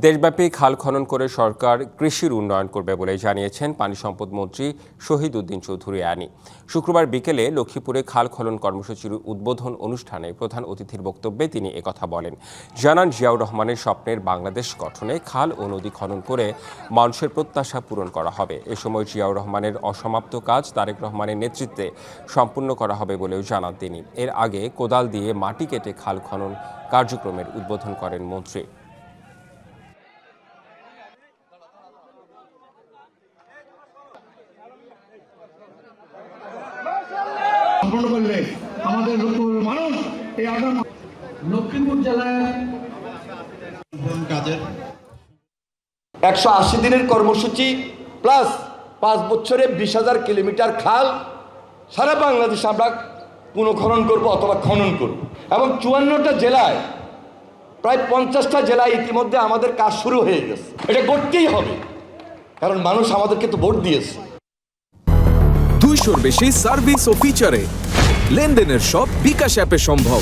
দেশব্যাপী খাল খনন করে সরকার কৃষির উন্নয়ন করবে বলে জানিয়েছেন পানি সম্পদ মন্ত্রী শহীদ উদ্দিন চৌধুরী আনি। শুক্রবার বিকেলে লক্ষ্মীপুরে খাল খনন কর্মসূচির উদ্বোধন অনুষ্ঠানে প্রধান অতিথির বক্তব্যে তিনি একথা বলেন। জানান, জিয়াউর রহমানের স্বপ্নের বাংলাদেশ গঠনে খাল ও নদী খনন করে মানুষের প্রত্যাশা পূরণ করা হবে। এ সময় জিয়াউর রহমানের অসমাপ্ত কাজ তারেক রহমানের নেতৃত্বে সম্পূর্ণ করা হবে বলেও জানান তিনি। এর আগে কোদাল দিয়ে মাটি কেটে খাল খনন কার্যক্রমের উদ্বোধন করেন মন্ত্রী। করলে আমাদের মানুষ এই লক্ষ্মীপুর জেলায় 180 দিনের কর্মসূচি প্লাস 5 বছরে 20,000 কিলোমিটার খাল সারা বাংলাদেশে আমরা পুনঃখনন করব অথবা খনন করব এবং 54টা জেলায় প্রায় 50টা জেলায় ইতিমধ্যে আমাদের কাজ শুরু হয়ে গেছে। এটা করতেই হবে, কারণ মানুষ আমাদেরকে তো ভোট দিয়েছে। 200-র বেশি সার্ভিস ও ফিচারে লেনদেনের সব বিকাশ অ্যাপে সম্ভব।